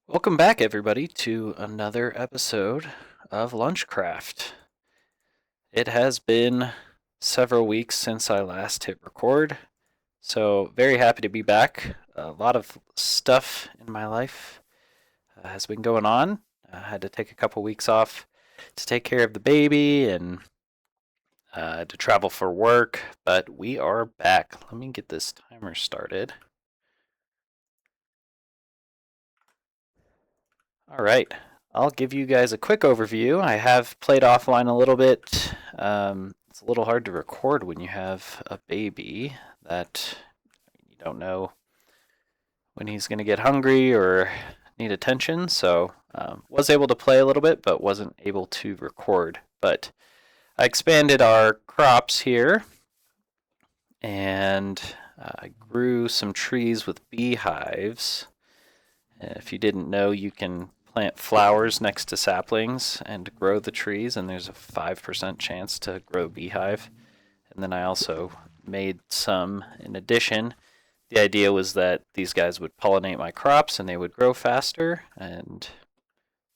Welcome back, everybody, to another episode of Lunchcraft. It has been several weeks since I last hit record, so very happy to be back. A lot of stuff in my life has been going on. I had to take a couple weeks off to take care of the baby and to travel for work, but we are back. Let me get this timer started. All right. I'll give you guys a quick overview. I have played offline a little bit. It's a little hard to record when you have a baby that you don't know when he's going to get hungry or need attention. So, was able to play a little bit, but wasn't able to record. But I expanded our crops here and I grew some trees with beehives. If you didn't know, you can plant flowers next to saplings and grow the trees, and there's a 5% chance to grow a beehive. And then I also made some in addition. The idea was that these guys would pollinate my crops and they would grow faster, and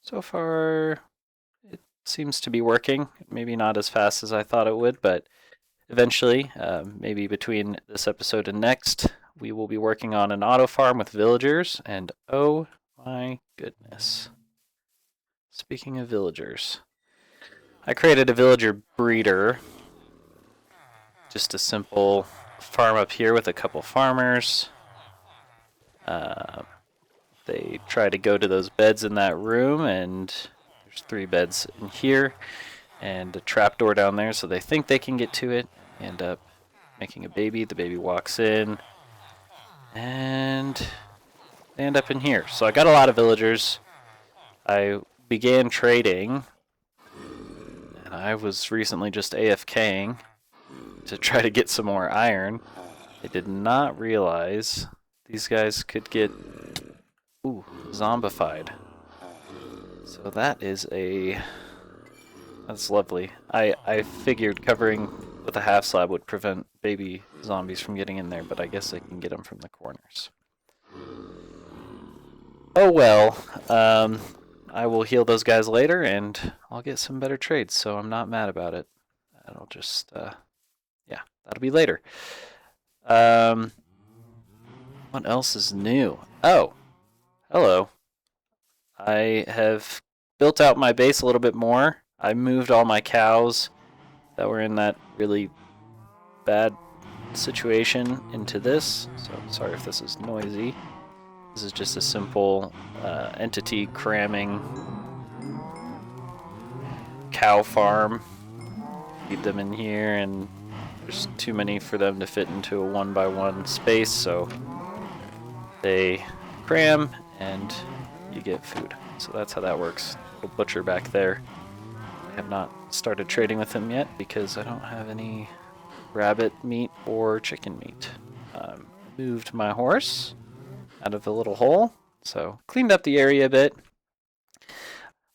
so far it seems to be working. Maybe not as fast as I thought it would, but eventually, maybe between this episode and next, we will be working on an auto farm with villagers, and oh my goodness. Speaking of villagers, I created a villager breeder. Just a simple farm up here with a couple farmers. Uh, they try to go to those beds in that room, and there's 3 beds in here, and a trapdoor down there, so they think they can get to it. End up making a baby. The baby walks in, and they end up in here. So I got a lot of villagers. I began trading, and I was recently just AFKing to try to get some more iron. I did not realize these guys could get zombified. So that's lovely. I figured covering with a half slab would prevent baby zombies from getting in there, but I guess they can get them from the corners. Oh well. I will heal those guys later, and I'll get some better trades, so I'm not mad about it. I'll just, yeah, that'll be later. What else is new? Oh, hello. I have built out my base a little bit more. I moved all my cows that were in that really bad situation into this. So sorry if this is noisy. This is just a simple entity cramming cow farm. Feed them in here, and there's too many for them to fit into a 1x1 space, so they cram and you get food. So that's how that works. Little butcher back there. I have not started trading with him yet because I don't have any rabbit meat or chicken meat. Moved my horse out of the little hole, so cleaned up the area a bit.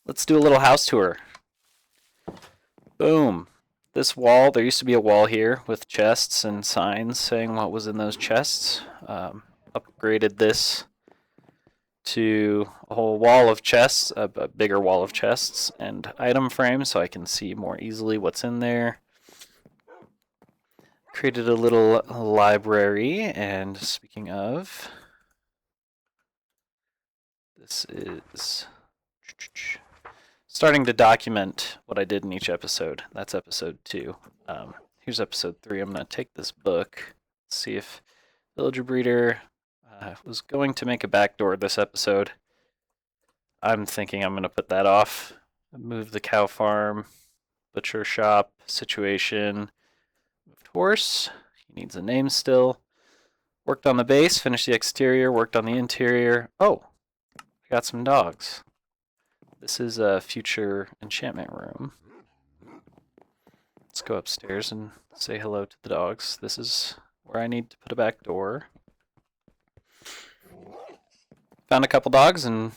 Let's do a little house tour. Boom. This wall, there used to be a wall here with chests and signs saying what was in those chests. Upgraded this to a whole wall of chests, a bigger wall of chests, and item frames so I can see more easily what's in there. Created a little library, and speaking of, this is starting to document what I did in each episode. That's episode 2. Here's episode 3. I'm going to take this book, see if Villager Breeder was going to make a backdoor this episode. I'm thinking I'm going to put that off. Move the cow farm, butcher shop situation. Moved horse. He needs a name still. Worked on the base, finished the exterior, worked on the interior. Oh, I got some dogs. This is a future enchantment room. Let's go upstairs and say hello to the dogs. This is where I need to put a back door. Found a couple dogs and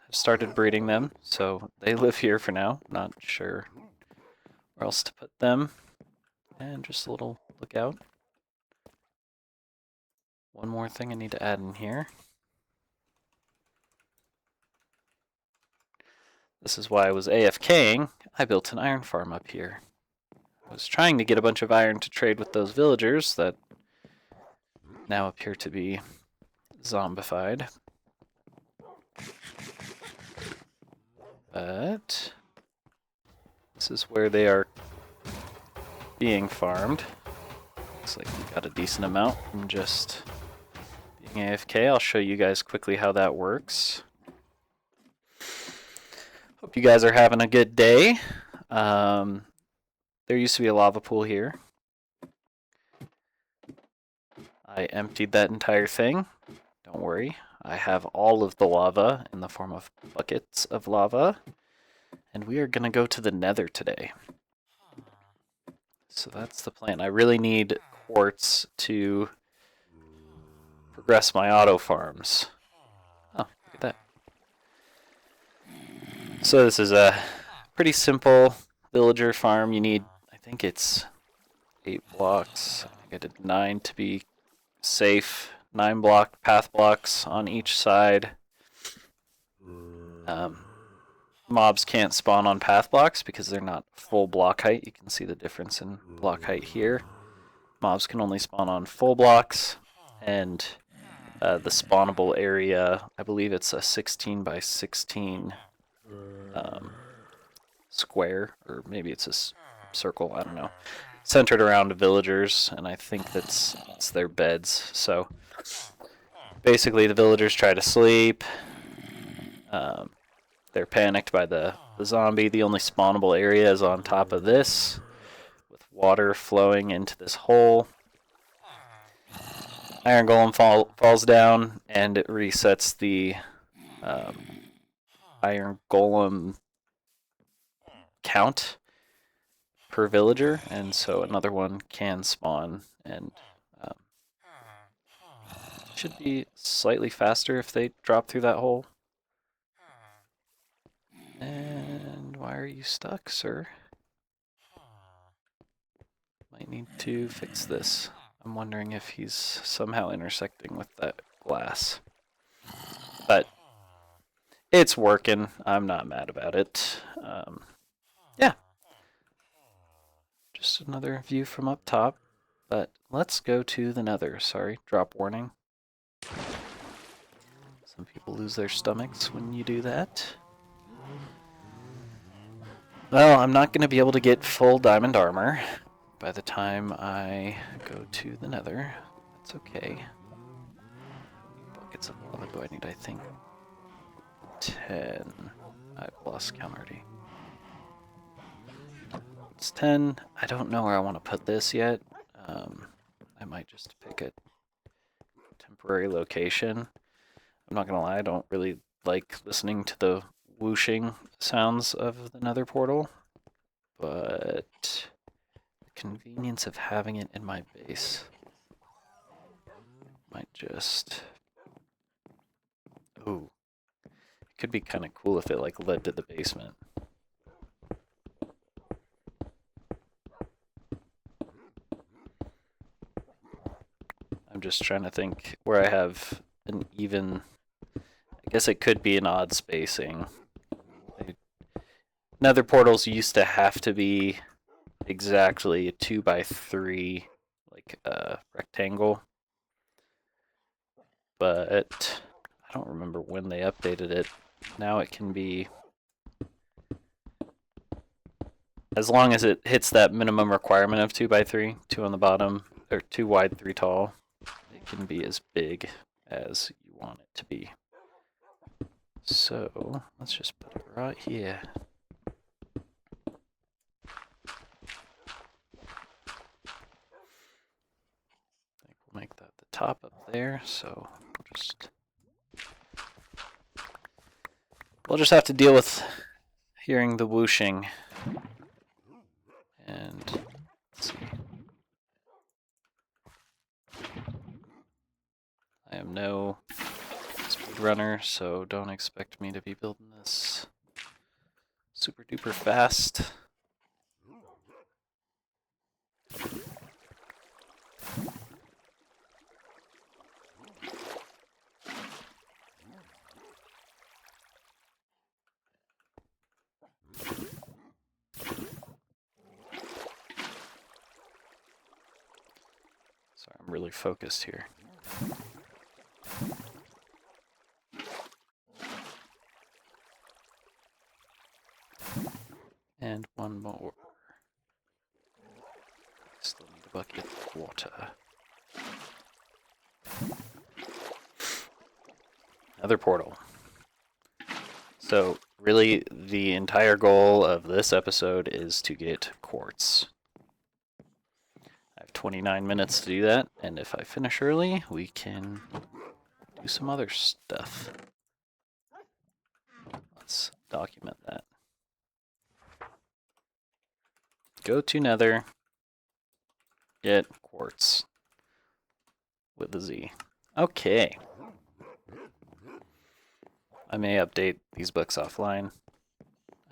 have started breeding them, so they live here for now. Not sure where else to put them. And just a little lookout. One more thing I need to add in here. This is why I was AFKing. I built an iron farm up here. I was trying to get a bunch of iron to trade with those villagers that now appear to be zombified. But this is where they are being farmed. Looks like we got a decent amount from just being AFK. I'll show you guys quickly how that works. Hope you guys are having a good day. There used to be a lava pool here. I emptied that entire thing. Don't worry. I have all of the lava in the form of buckets of lava. And we are going to go to the Nether today. So that's the plan. I really need quartz to progress my auto farms. Oh, look at that. So this is a pretty simple villager farm. You need, I think it's 8 blocks. I think I did 9 to be safe. 9 block path blocks on each side. Mobs can't spawn on path blocks because they're not full block height. You can see the difference in block height here. Mobs can only spawn on full blocks, and the spawnable area, I believe it's a 16 by 16 square, or maybe it's a circle, I don't know. Centered around villagers, and I think that's their beds. So basically the villagers try to sleep. They're panicked by the zombie. The only spawnable area is on top of this, with water flowing into this hole. Iron Golem falls down, and it resets the Iron Golem count per villager, and so another one can spawn, and should be slightly faster if they drop through that hole. And why are you stuck, sir? Might need to fix this. I'm wondering if he's somehow intersecting with that glass. But it's working. I'm not mad about it. Yeah. Just another view from up top. But let's go to the Nether. Sorry, drop warning. Some people lose their stomachs when you do that. Well, I'm not going to be able to get full diamond armor by the time I go to the Nether. That's okay. Buckets of lava do I need? I think 10. I've lost count already. It's 10. I don't know where I want to put this yet. I might just pick a temporary location. I'm not going to lie, I don't really like listening to the whooshing sounds of the Nether portal, but the convenience of having it in my base might just... Ooh. It could be kind of cool if it like led to the basement. I'm just trying to think where I have an even... I guess it could be an odd spacing. Nether portals used to have to be exactly a 2x3 like rectangle, but I don't remember when they updated it. Now it can be, as long as it hits that minimum requirement of 2x3, 2 on the bottom, or 2 wide, 3 tall, it can be as big as you want it to be. So let's just put it right here. Make that the top up there, so we'll just have to deal with hearing the whooshing. And let's see. I am no speedrunner, so don't expect me to be building this super duper fast. I'm really focused here. And one more. Still need a bucket of water. Another portal. So, really, the entire goal of this episode is to get quartz. I have 29 minutes to do that, and if I finish early, we can do some other stuff. Let's document that. Go to Nether, get quartz with a Z. Okay. I may update these books offline.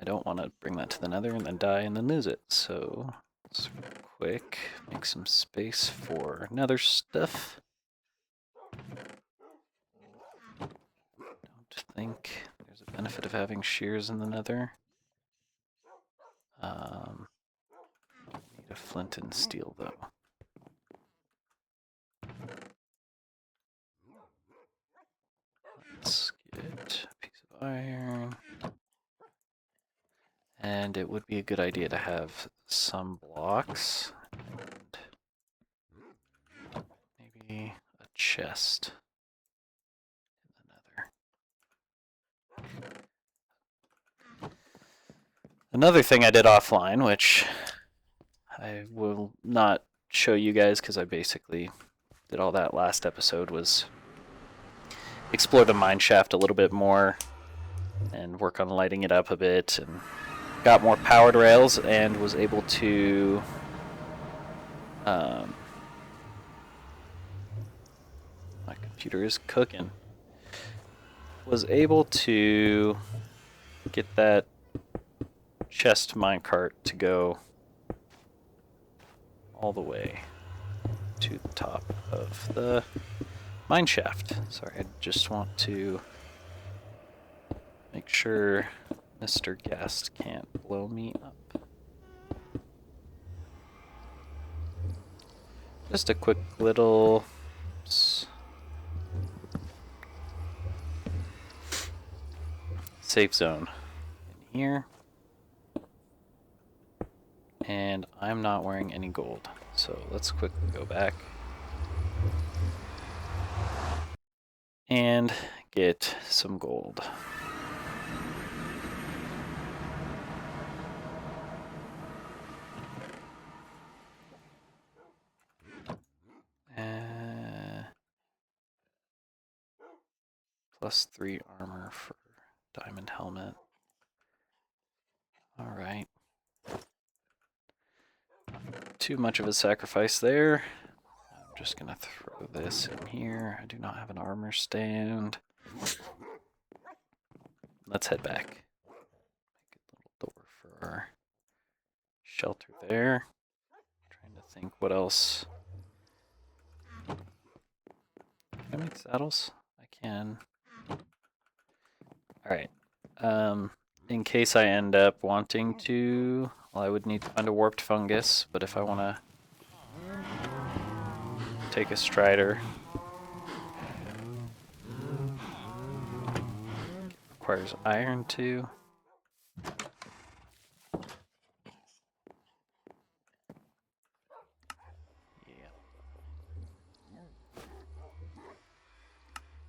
I don't want to bring that to the Nether and then die and then lose it. So let's quick make some space for Nether stuff. Don't think there's a benefit of having shears in the Nether. Need a flint and steel though. Let's get a piece of iron. And it would be a good idea to have some blocks. And maybe a chest in the Nether. Another thing I did offline, which I will not show you guys because I basically did all that last episode, was explore the mine shaft a little bit more and work on lighting it up a bit, and got more powered rails and was able to my computer is cooking. Was able to get that chest minecart to go all the way to the top of the mine shaft. Sorry, I just want to make sure Mr. Ghast can't blow me up. Just a quick little safe zone in here. And I'm not wearing any gold, so let's quickly go back and get some gold. +3 armor for diamond helmet. Alright. Too much of a sacrifice there. I'm just gonna throw this in here. I do not have an armor stand. Let's head back. Make a little door for our shelter there. Trying to think what else. Can I make saddles? I can. Alright. In case I end up wanting to, well, I would need to find a warped fungus, but if I want to take a strider, it requires iron too. Yeah.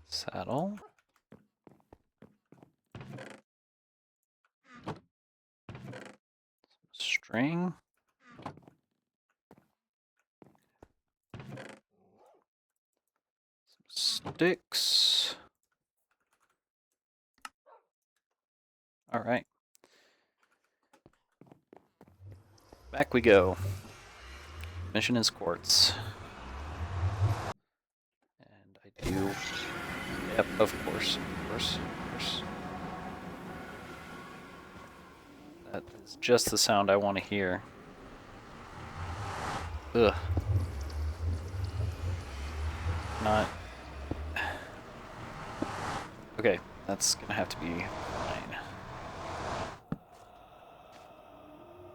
Saddle. String. Some sticks. All right. Back we go. Mission is quartz. And I do. Yep, of course. That is just the sound I want to hear. Ugh. Not. Okay, that's gonna have to be fine.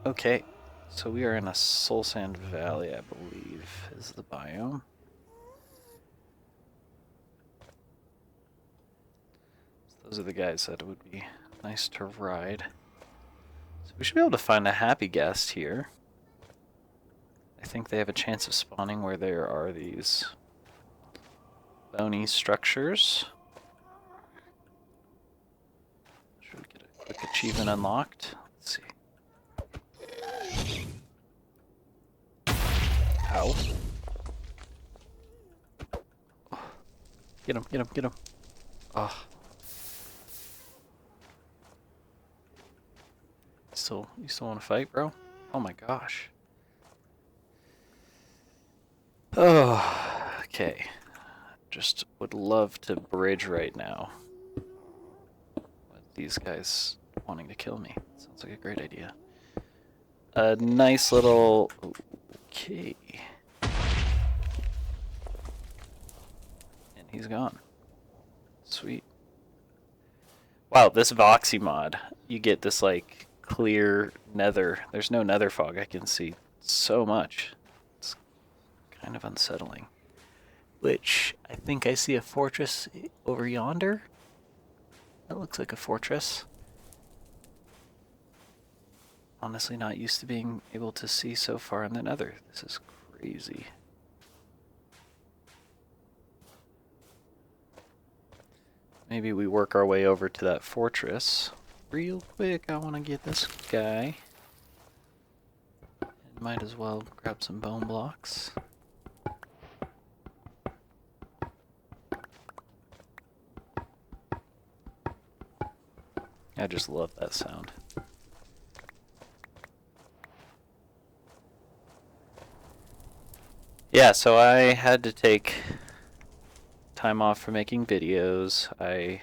Okay, so we are in a soul sand valley, I believe, is the biome. Those are the guys that would be nice to ride. So we should be able to find a happy guest here. I think they have a chance of spawning where there are these bony structures. Should we get a quick achievement unlocked? Let's see. Ow. Get him, get him, get him. Oh. You still want to fight, bro? Oh my gosh. Oh, okay. Just would love to bridge right now with these guys wanting to kill me. Sounds like a great idea. A nice little... Okay. And he's gone. Sweet. Wow, this Voxy mod, you get this like clear nether. There's no nether fog. I can see so much. It's kind of unsettling. Which, I think I see a fortress over yonder. That looks like a fortress. Honestly, not used to being able to see so far in the nether. This is crazy. Maybe we work our way over to that fortress. Real quick, I want to get this guy. And might as well grab some bone blocks. I just love that sound. Yeah, so I had to take time off from making videos. I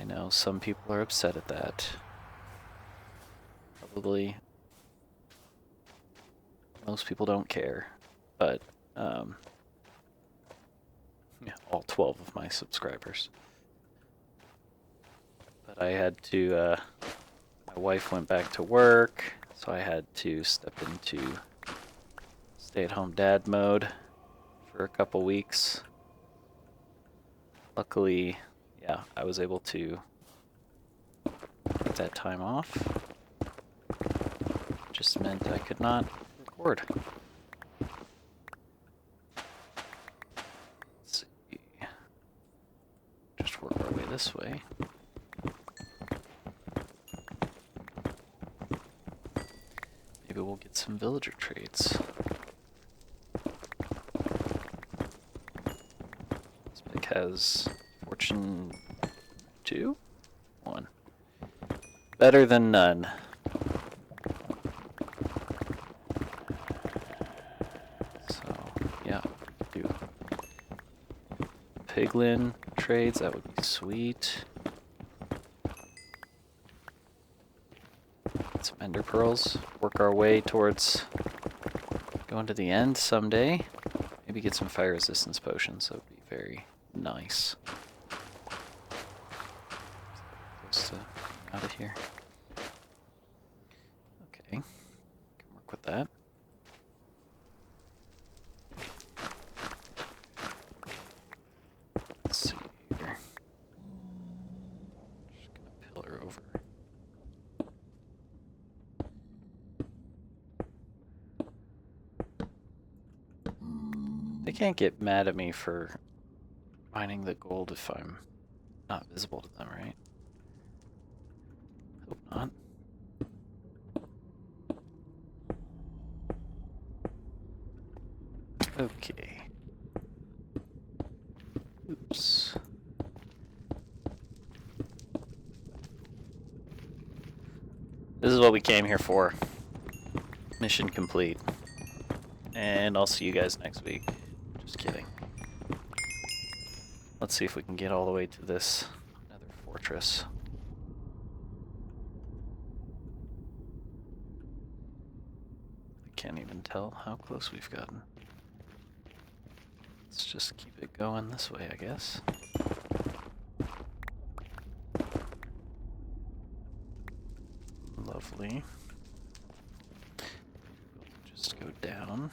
know some people are upset at that. Probably most people don't care, but yeah, all 12 of my subscribers. But I had to, my wife went back to work, so I had to step into stay-at-home dad mode for a couple weeks. Luckily, yeah, I was able to get that time off. Just meant I could not record. Let's see. Just work our way this way. Maybe we'll get some villager trades. This pick has fortune 2? 1. Better than none. So, yeah, do piglin trades, that would be sweet. Get some ender pearls. Work our way towards going to the end someday. Maybe get some fire resistance potions, that would be very nice. Close to out of here. Okay, can work with that. Let's see here. Just gonna pillar over. They can't get mad at me for mining the gold if I'm not visible to them, right? Hope not. Okay. Oops. This is what we came here for. Mission complete. And I'll see you guys next week. Just kidding. Let's see if we can get all the way to this nether fortress. I can't even tell how close we've gotten. Let's just keep it going this way, I guess. Lovely. Just go down.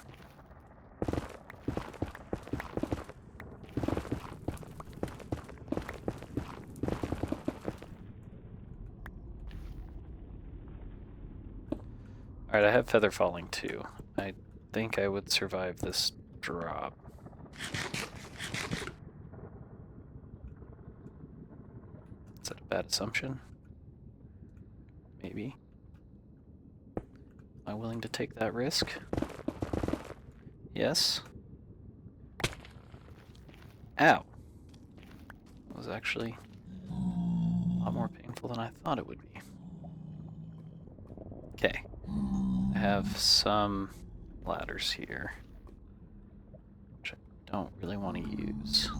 Alright, I have feather falling too. I think I would survive this drop. Is that a bad assumption? Maybe. Am I willing to take that risk? Yes. Ow! That was actually a lot more painful than I thought it would be. Okay. I have some ladders here, which I don't really want to use.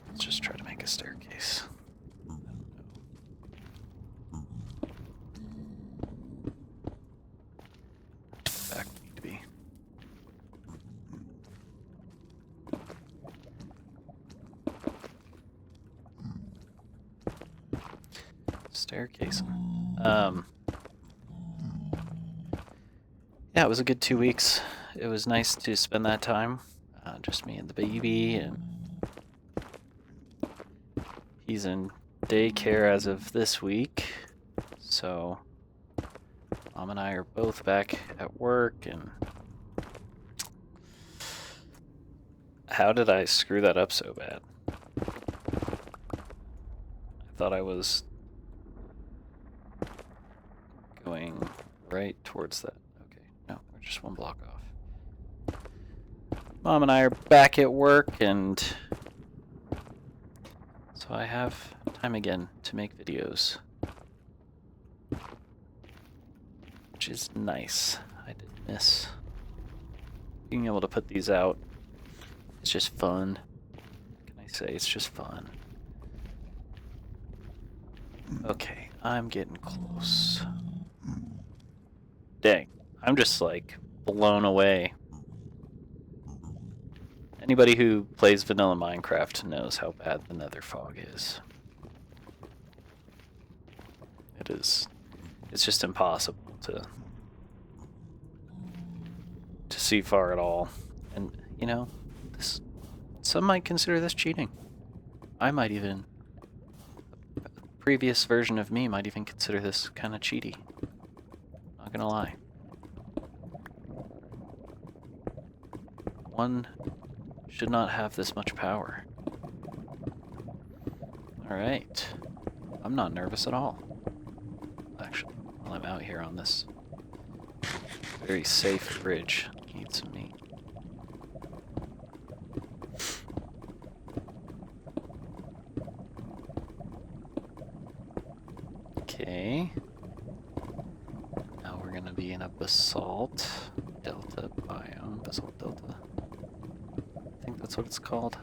Let's just try to make a staircase. Back we need to be. Staircase. Yeah, it was a good 2 weeks. It was nice to spend that time. Just me and the baby, and he's in daycare as of this week. So Mom and I are both back at work, and how did I screw that up so bad? I thought I was going right towards that. Okay, no, we're just one block off. Mom and I are back at work, and so I have time again to make videos, which is nice. I did miss being able to put these out. It's just fun. What can I say? It's just fun. Okay, I'm getting close. Dang, I'm just like blown away. Anybody who plays vanilla Minecraft knows how bad the Nether fog is. It's just impossible to see far at all. And, you know, some might consider this cheating. I might even, a previous version of me might even consider this kind of cheaty. Not gonna lie. One should not have this much power. Alright. I'm not nervous at all. Actually, while I'm out here on this very safe bridge, need some meat. Okay. Now we're gonna be in a basalt delta biome. Basalt delta. I think that's what it's called.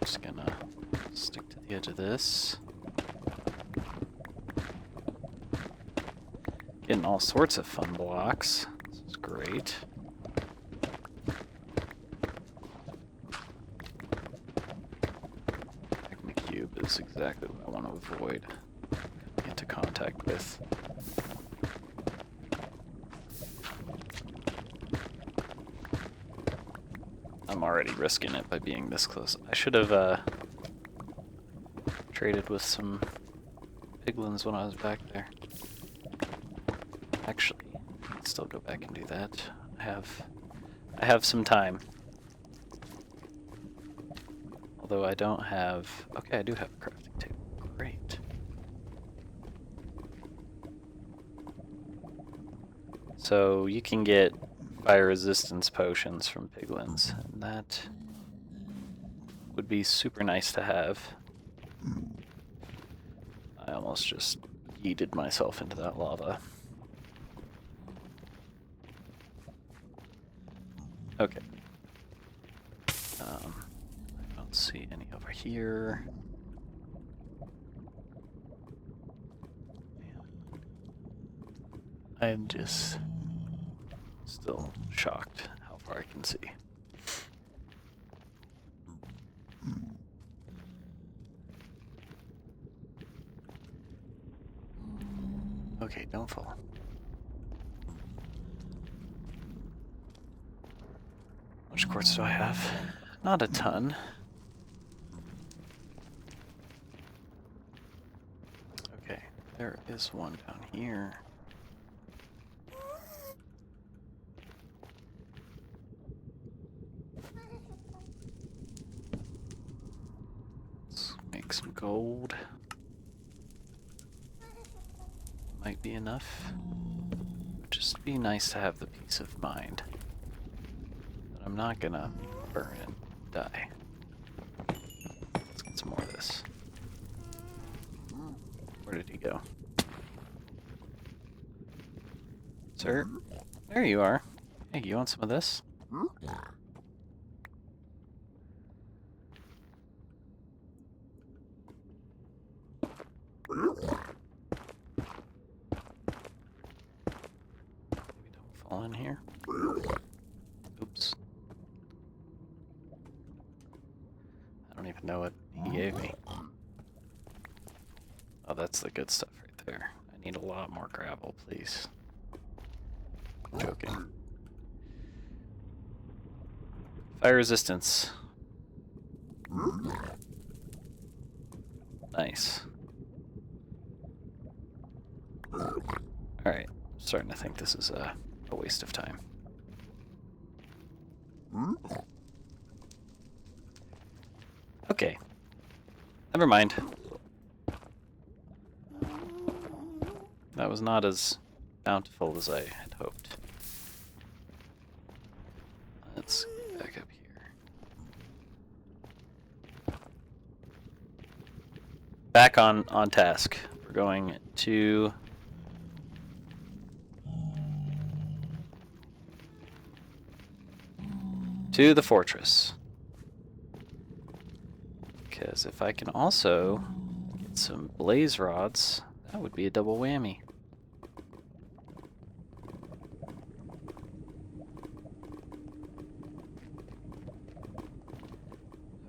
Just gonna stick to the edge of this. Getting all sorts of fun blocks. This is great. Magma cube is exactly what I want to avoid coming into contact with. I'm already risking it by being this close. I should have traded with some piglins when I was back there. Actually, I can still go back and do that. I have some time. Although I don't have... Okay, I do have a crafting table. Great. So you can get fire resistance potions from piglins, and that would be super nice to have. I almost just yeeted myself into that lava. Okay. I don't see any over here. I'm just still shocked how far I can see. Okay, don't fall. much quartz do I have? Not a ton. Okay, there is one down here. Let's make some gold. Might be enough. Would just be nice to have the peace of mind. But I'm not gonna burn and die. Let's get some more of this. Where did he go? Sir? There you are. Hey, you want some of this? Maybe don't fall in here. Oops. I don't even know what he gave me. Oh, that's the good stuff right there. I need a lot more gravel, please. I'm joking. Fire resistance. Nice. Alright, I'm starting to think this is a waste of time. Okay. Never mind. That was not as bountiful as I had hoped. Let's get back up here. Back on task. We're going to the fortress. Because if I can also get some blaze rods, that would be a double whammy.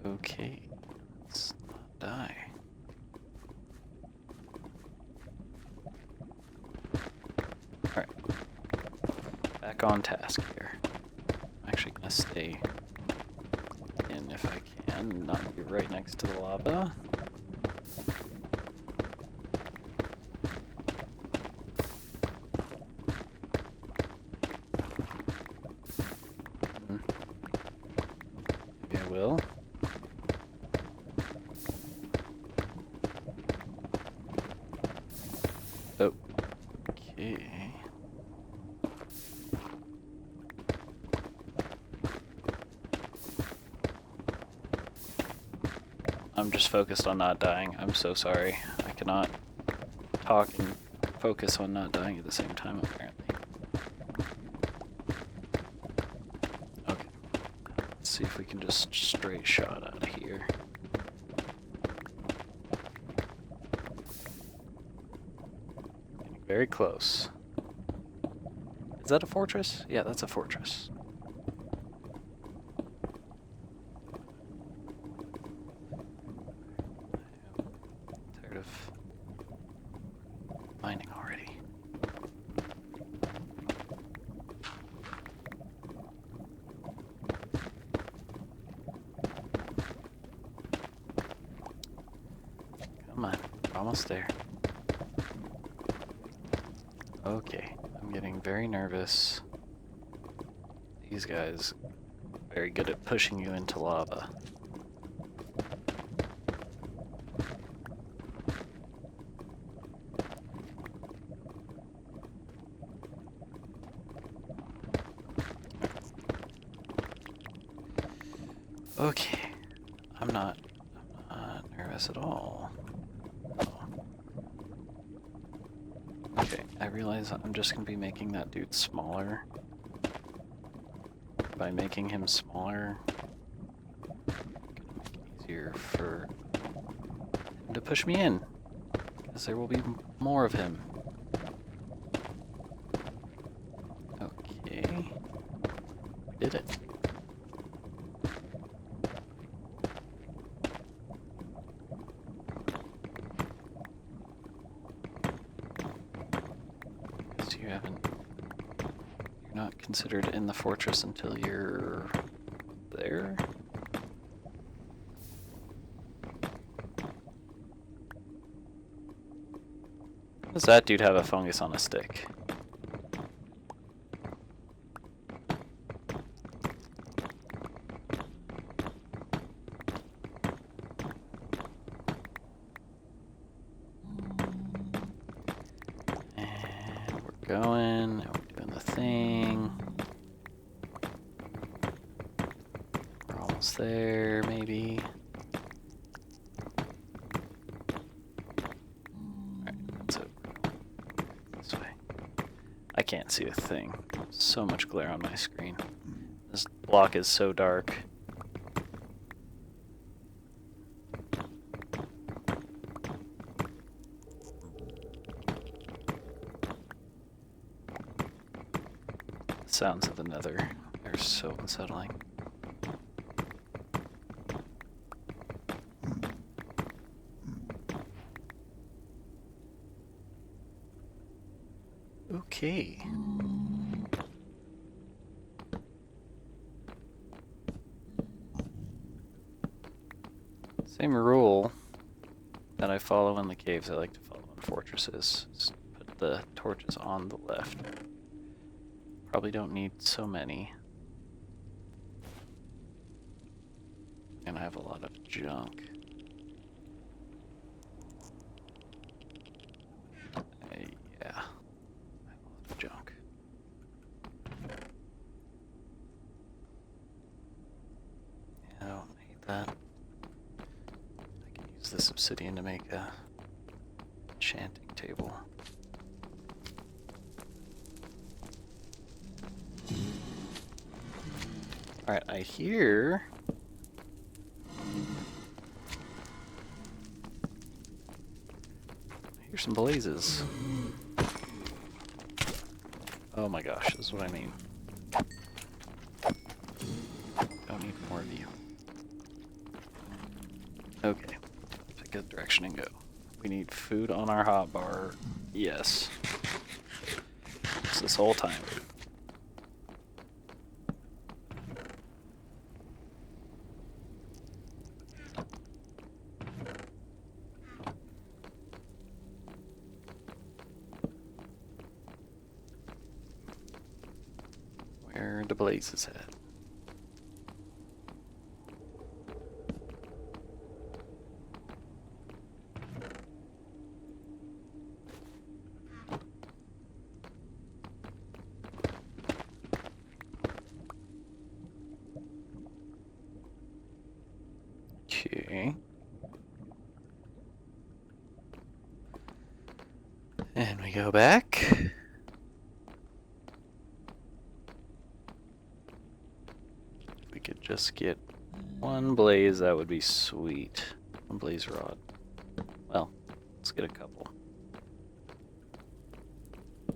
Okay, let's not die. Alright. Back on task here. I'm actually gonna stay in if I can, not be right next to the lava. Maybe I will. Okay. I'm just focused on not dying. I'm so sorry. I cannot talk and focus on not dying at the same time, apparently. Okay. Let's see if we can just straight shot out of here. Getting very close. Is that a fortress? Yeah, that's a fortress. Tired of mining already. Come on, we're almost there. Okay, I'm getting very nervous. These guys are very good at pushing you into lava. Okay, I'm not nervous at all. Okay, I realize I'm just going to be making that dude smaller. By making him smaller, it's going to make it easier for him to push me in, because there will be more of him. Okay, we did it. You're not considered in the fortress until you're Does that dude have a fungus on a stick? And we're going, and we're doing the thing. We're almost there, maybe. I can't see a thing. So much glare on my screen. This block is so dark. The sounds of the Nether are so unsettling. Okay. Same rule that I follow in the caves I like to follow in fortresses. Just put the torches on the left. Probably don't need so many. And I have a lot of junk. Yeah. I have a lot of junk. Yeah, I don't hate that. I can use this obsidian to make a enchanting table. Alright, I hear... some blazes. Oh my gosh, this is what I mean. Don't need more of you. Okay, pick a direction and go. We need food on our hotbar. Yes. It's this whole time. Where the blazes at? Okay. And we go back. If we could just get one blaze, that would be sweet. One blaze rod. Well, let's get a couple. I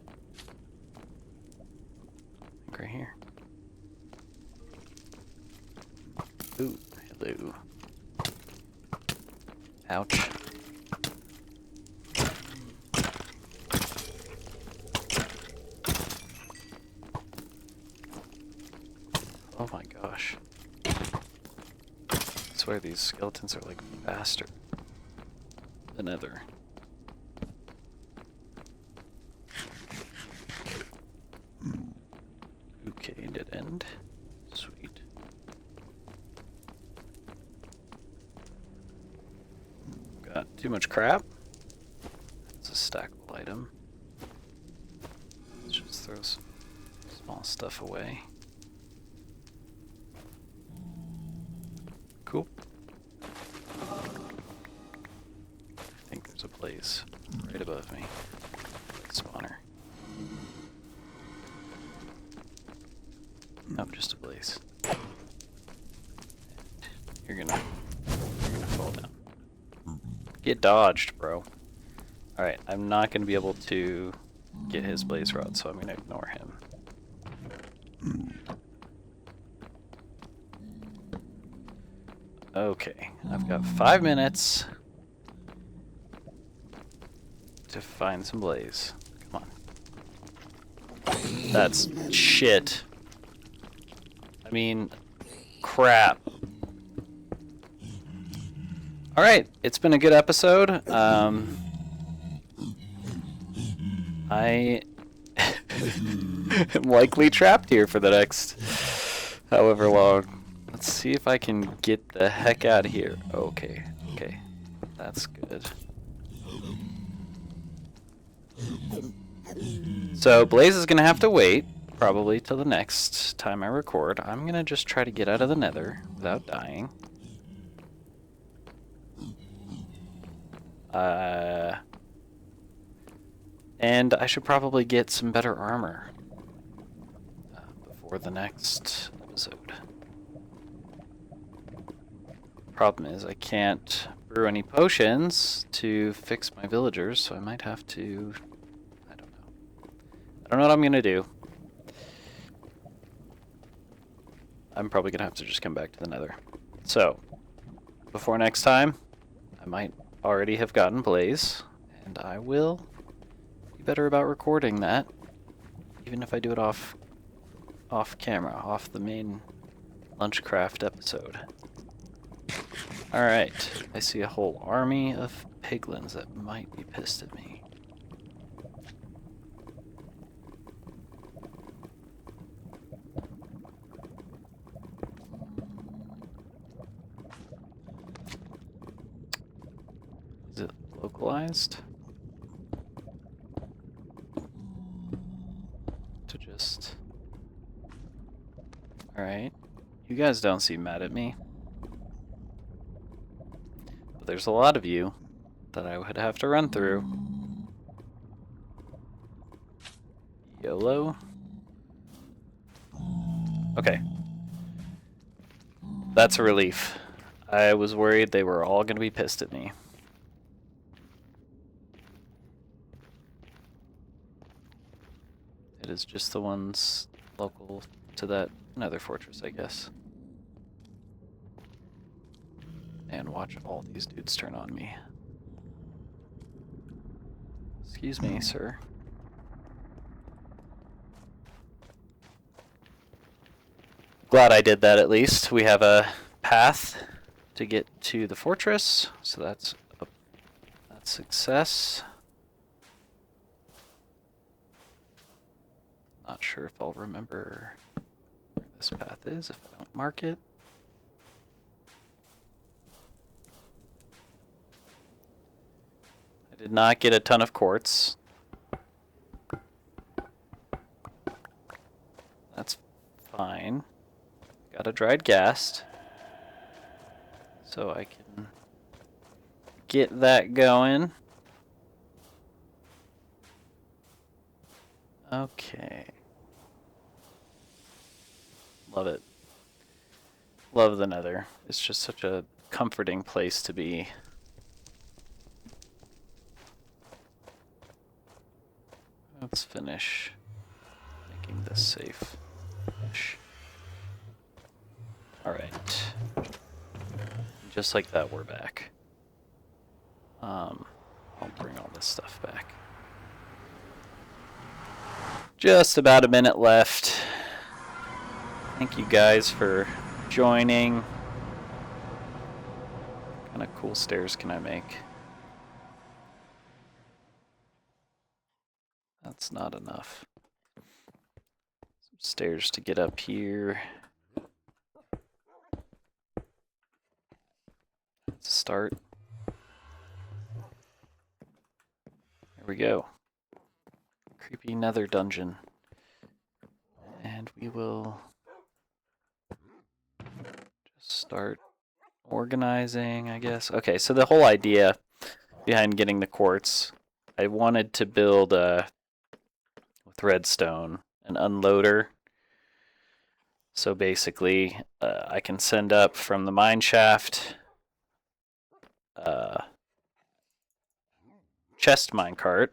think right here. Ooh, hello. Ouch. Oh my gosh. I swear these skeletons are like faster than Nether. Okay, dead end. Sweet. Got too much crap. It's a stackable item. Let's just throw some small stuff away. Cool. I think there's a blaze right above me. Spawner. Nope, just a blaze. And you're gonna fall down. Get dodged, bro. Alright, I'm not gonna be able to get his blaze rod, so I'm gonna ignore him. Okay, I've got 5 minutes to find some blaze. Come on. That's shit. I mean, crap. Alright, it's been a good episode. I am likely trapped here for the next however long. Let's see if I can get the heck out of here. Okay, okay. That's good. So Blaze is going to have to wait, probably till the next time I record. I'm going to just try to get out of the Nether without dying. And I should probably get some better armor before the next episode. Problem is I can't brew any potions to fix my villagers, so I might have to... I don't know. I don't know what I'm going to do. I'm probably going to have to just come back to the Nether. So, before next time, I might already have gotten Blaze, and I will be better about recording that, even if I do it off camera, off the main Lunchcraft episode. Alright, I see a whole army of piglins that might be pissed at me. Is it localized? To just... Alright. You guys don't seem mad at me. But there's a lot of you that I would have to run through. YOLO. Okay. That's a relief. I was worried they were all going to be pissed at me. It is just the ones local to that Nether fortress, I guess. And watch all these dudes turn on me. Excuse me, sir. Glad I did that at least. We have a path to get to the fortress, so that's success. Not sure if I'll remember where this path is if I don't mark it. I did not get a ton of quartz. That's fine. Got a dried ghast, so I can get that going. Okay. Love it. Love the Nether. It's just such a comforting place to be. Let's finish making this safe-ish. Alright. Just like that, we're back. I'll bring all this stuff back. Just about a minute left. Thank you guys for joining. What kind of cool stairs can I make? That's not enough. Some stairs to get up here. Let's start. There we go. Creepy Nether dungeon. And we will just start organizing, I guess. Okay, so the whole idea behind getting the quartz, I wanted to build with redstone an unloader. So basically, I can send up from the mine shaft chest minecart,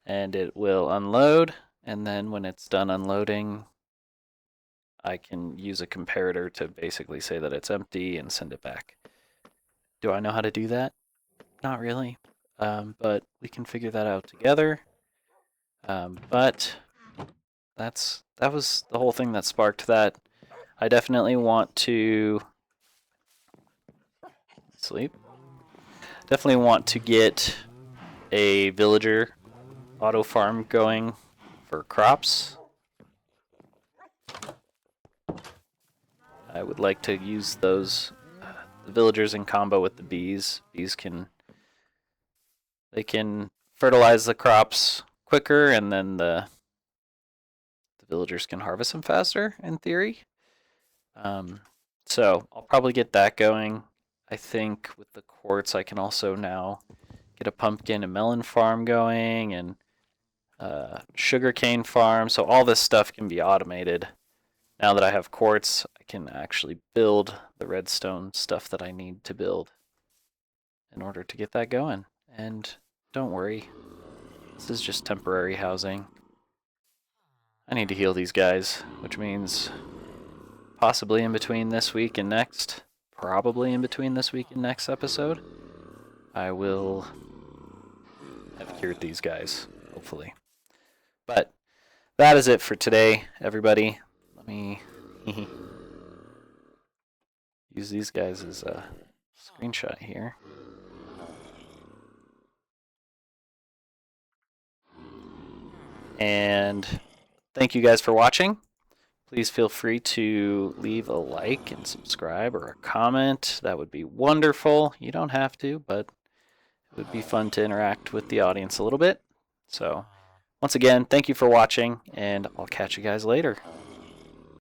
and it will unload, and then when it's done unloading, I can use a comparator to basically say that it's empty and send it back. Do I know how to do that? Not really, but we can figure that out together. But that was the whole thing that sparked that. I definitely want to sleep. Definitely want to get a villager auto farm going for crops. I would like to use those the villagers in combo with the bees. Bees can fertilize the crops quicker, and then the villagers can harvest them faster. In theory, so I'll probably get that going. I think with the quartz, I can also now get a pumpkin and melon farm going, and sugarcane farm. So all this stuff can be automated. Now that I have quartz, I can actually build the redstone stuff that I need to build in order to get that going. And don't worry, this is just temporary housing. I need to heal these guys, which means possibly in between this week and next, probably in between this week and next episode, I will have cured these guys, hopefully. But that is it for today, everybody. Let me use these guys as a screenshot here. And thank you guys for watching. Please feel free to leave a like and subscribe or a comment. That would be wonderful. You don't have to, but it would be fun to interact with the audience a little bit. So, once again, thank you for watching, and I'll catch you guys later.